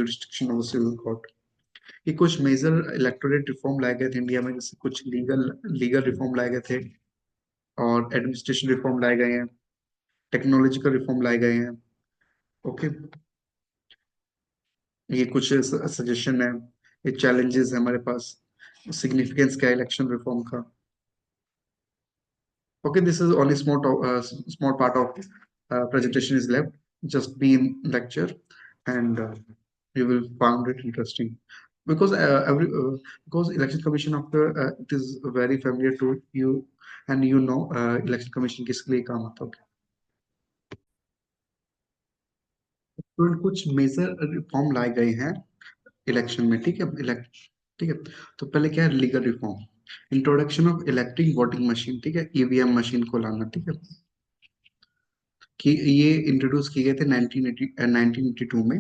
jurisdiction of the civil court. ये कुछ major electorate reform लाए गए थे इंडिया में, जैसे कुछ लीगल लीगल रिफॉर्म लाए गए थे, और एडमिनिस्ट्रेशन रिफॉर्म लाए गए हैं, टेक्नोलॉजिकल रिफॉर्म लाए गए हैं। ओके, ये कुछ सजेशन है, ये चैलेंजेस है हमारे पास, सिग्निफिकेंस क्या है इलेक्शन रिफॉर्म का। Okay, this is only small part of presentation is left. Just be in lecture, and you will find it interesting, because because election commission after it is very familiar to you, and you know election commission किसके लिए काम आता है। तो कुछ major reform लाए गए हैं इलेक्शन में, ठीक है। ठीक है, तो पहले क्या है, legal reform, introduction of electric voting machine, ठीक है, ईवीएम मशीन को लाना, ठीक है, कि ये इंट्रोड्यूस किए गए थे 1982 में।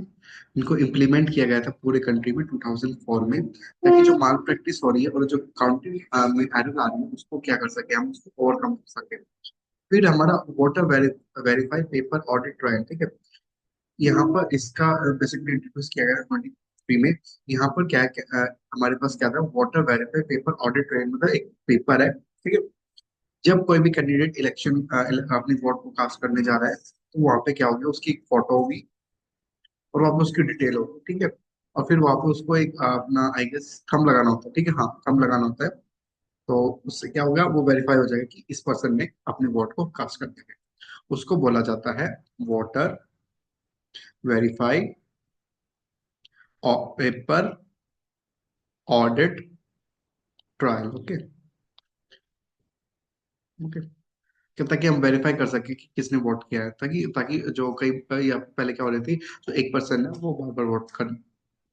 इनको इम्प्लीमेंट किया गया था पूरे कंट्री में 2004 में, ताकि जो माल प्रैक्टिस हो रही है और जो काउंटिंग में एरर आ रही है उसको क्या कर सके, हम उसको ओवरकम कर सके। फिर हमारा voter verify paper audit trial, ठीक है, यहाँ पर इसका बेसिकली इंट्रोड्यूस किया गया 23 में। यहाँ पर हमारे पास क्या था, voter verify paper audit trial, मतलब एक पेपर है, ठीक है। जब कोई भी कैंडिडेट इलेक्शन अपनी वोट को कास्ट करने जा रहा है, तो वहां पे क्या होगी, उसकी एक फोटो होगी और वहां पे उसकी डिटेल होगी, ठीक है। और फिर वहां पे उसको एक अपना आई गेस थंब लगाना होता है, ठीक है, हाँ थंब लगाना होता है। तो उससे क्या होगा, वो वेरीफाई हो जाएगा कि इस पर्सन ने अपने वोट को कास्ट कर दिया है। उसको बोला जाता है voter verify paper audit trial. Okay, okay, कि ताकि हम वेरीफाई कर सके कि किसने वोट किया है, ताकि ताकि जो कई या पहले क्या हो रही थी, जो एक पर्सन है वो बार बार वोट कर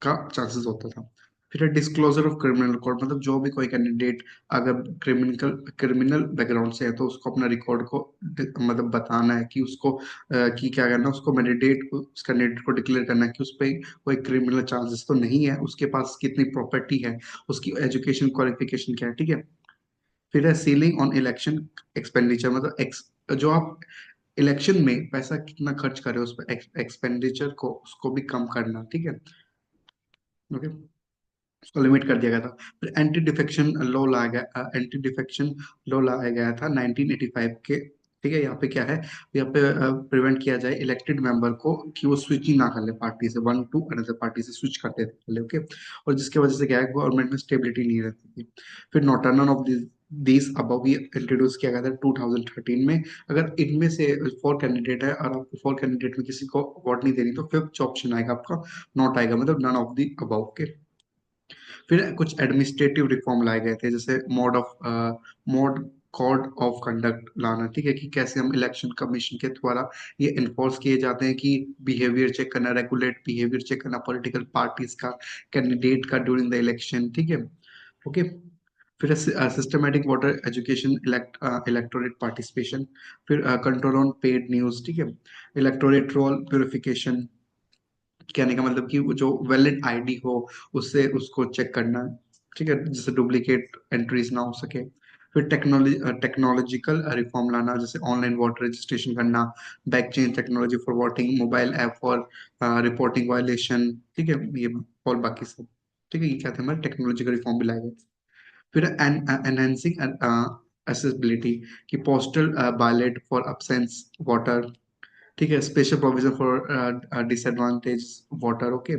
का चांसेस होता था। फिर डिस्क्लोजर ऑफ क्रिमिनल रिकॉर्ड, मतलब जो भी कोई कैंडिडेट अगर क्रिमिनल क्रिमिनल बैकग्राउंड से है, तो उसको अपना रिकॉर्ड को मतलब बताना है कि उसको कि क्या करना है, उसको मैंडेट उस कैंडिडेट को डिक्लेयर करना है कि उस पर कोई क्रिमिनल चार्जेस तो नहीं है, उसके पास कितनी प्रॉपर्टी है, उसकी एजुकेशन क्वालिफिकेशन क्या है, ठीक है। फिर है सीलिंग ऑन इलेक्शन एक्सपेंडिचर, मतलब जो आप इलेक्शन में पैसा कितना खर्च कर रहे हो उस पर एक्सपेंडिचर को, उसको भी कम करना, ठीक है। ओके, उसको लिमिट कर दिया गया था। फिर एंटी डिफेक्शन लॉ लाया गया, एंटी डिफेक्शन लॉ लाया गया था 1985 के, ठीक है। यहाँ पे क्या है, यहाँ पे प्रिवेंट किया जाए इलेक्टेड मेंबर को कि वो स्विच ही ना कर ले पार्टी से, वन टू अनदर पार्टी से स्विच करते थे पहले, ओके। और जिसकी वजह से क्या है, गवर्नमेंट में स्टेबिलिटी नहीं रहती थी। फिर not none of this above भी इंट्रोड्यूस किया गया था 2013 में। अगर इनमें से फोर कैंडिडेट है और आपको फोर कैंडिडेट में किसी को वोट नहीं देनी, तो फिफ्थ ऑप्शन आएगा आपका, नॉट आएगा, मतलब नन ऑफ दी अबव के। फिर कुछ एडमिनिस्ट्रेटिव रिफॉर्म लाए गए थे, जैसे मोड कोड ऑफ कंडक्ट लाना, ठीक है, कि कैसे हम इलेक्शन कमीशन के द्वारा ये इन्फोर्स किए जाते हैं कि बिहेवियर चेक करना, रेगुलेट बिहेवियर चेक करना पॉलिटिकल पार्टीज का, कैंडिडेट का ड्यूरिंग द इलेक्शन, ठीक है। ओके, फिर systematic voter education, electorate participation, फिर कंट्रोल ऑन पेड न्यूज, ठीक है, इलेक्टोरेट रोल प्यूरिफिकेशन, कहने का मतलब कि वो जो वैलिड आईडी हो उससे उसको चेक करना, ठीक है, जिससे डुप्लीकेट एंट्रीज ना हो सके। फिर टेक्नोलॉजिकल रिफॉर्म लाना, जैसे ऑनलाइन वोटर रजिस्ट्रेशन करना, back chain technology for voting, mobile app for reporting violation, ठीक है, ये और बाकी सब, ठीक है, ये क्या थे हमारे टेक्नोलॉजिकल रिफॉर्म भी लाए गए। फिर एनहेंसिंग एसेसिबिलिटी, कि postal ballot for absence voter, ठीक है, special provision for disadvantage voter, okay.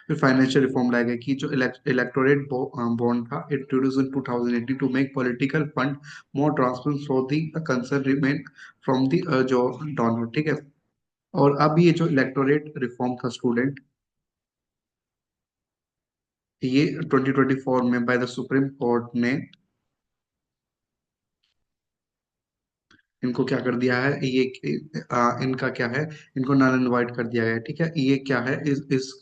फिर फाइनेंशियल रिफॉर्म लाया गया कि जो इलेक्टोरेट बॉन्ड था introduce in 2018 to make political fund more transparent for the concern remain from the जो डोनर, ठीक है। और अब ये जो इलेक्टोरेट रिफॉर्म था स्टूडेंट, ये 2024 में बाय द सुप्रीम कोर्ट ने इनको क्या कर दिया है, ये इनका क्या है, इनको नल एंड वाइड कर दिया गया है, ठीक है। ये क्या है, इस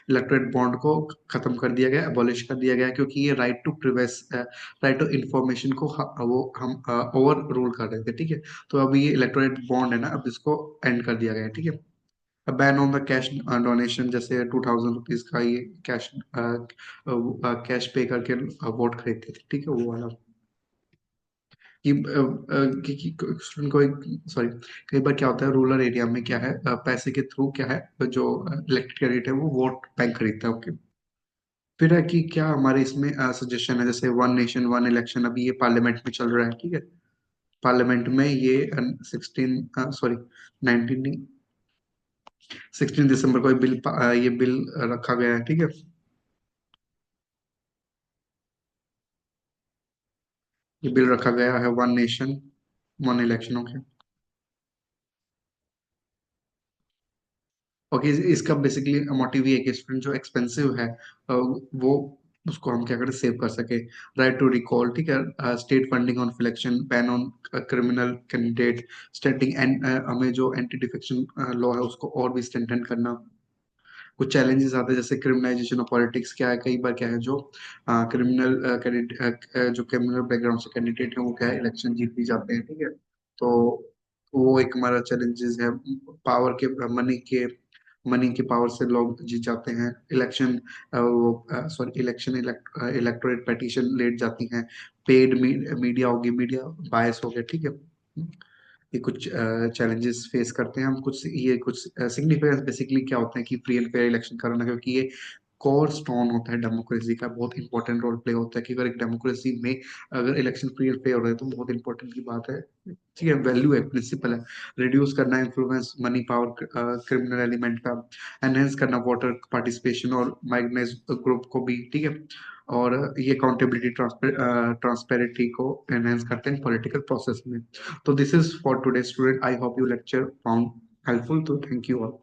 इलेक्टोरेट बॉन्ड को खत्म कर दिया गया, अबॉलिश कर दिया गया, क्योंकि ये right to privacy right to information को वो हम ओवर रूल कर रहे थे, ठीक है। तो अब ये इलेक्टोरेट बॉन्ड है ना, अब इसको एंड कर दिया गया है, ठीक है। Ban on the cash donation, जैसे 2000 रुपीज का ये कैश पे करके वोट खरीदते थे, ठीक है, वो वाला। कि स्टूडेंट को एक, सॉरी, कई बार क्या होता है रूरल एरिया में क्या है, पैसे के थ्रू क्या है, जो इलेक्टेड कैंडिडेट है वो वोट बैंक खरीदता है। ओके। फिर है कि क्या हमारे इसमें सजेशन है, जैसे वन नेशन वन इलेक्शन, अभी ये पार्लियामेंट में चल रहा है, ठीक है। पार्लियामेंट में ये 16, सॉरी, 19, 16 दिसंबर को ये बिल ये बिल रखा गया है, ठीक है। ये बिल रखा गया है, one nation one election. Okay. Okay, इसका बेसिकली मोटिव ये है कि स्टूडेंट जो एक्सपेंसिव है, वो उसको हम क्या करें, सेव कर सके। राइट टू रिकॉल, ठीक है। State funding on election, ban on criminal candidate, स्टेटिंग and हमें जो एंटी डिफेक्शन लॉ है उसको और भी स्ट्रेंथन करना। कुछ चैलेंजेस आते हैं जैसे क्रिमिनलाइजेशन ऑफ पॉलिटिक्स, क्या है कई बार क्या है, जो क्रिमिनल कैंडिडेट, जो क्रिमिनल बैकग्राउंड से कैंडिडेट है वो क्या है इलेक्शन जीत भी जाते हैं, ठीक है। तो वो एक हमारा चैलेंजेस है। पावर के मनी के पावर से लोग जीत जाते हैं इलेक्शन। वो sorry, election electorate petition late जाती हैं। पेड मीडिया होगी, मीडिया बायस हो गया, ठीक है। ये कुछ चैलेंजेस फेस करते हैं हम। कुछ ये कुछ सिग्निफिकेंस बेसिकली क्या होते हैं कि फ्री एंड फेयर इलेक्शन कराना, क्योंकि ये कोर स्टोन होता है डेमोक्रेसी का, बहुत इंपॉर्टेंट रोल प्ले होता है कि अगर एक डेमोक्रेसी में अगर इलेक्शन फ्री एंड फेयर हो रहे हैं तो बहुत इंपॉर्टेंट की बात है, ठीक है। वैल्यू है, प्रिंसिपल है। रिड्यूस करना influence money power criminal element का, एनहेंस करना वोटर पार्टिसिपेशन और माइग्रेनाइज ग्रुप को भी, ठीक है। और ये अकाउंटेबिलिटी ट्रांसपेरेंटी को एनहेंस करते हैं पॉलिटिकल प्रोसेस में। So this is for today's student. I hope you lecture found helpful. So thank you all.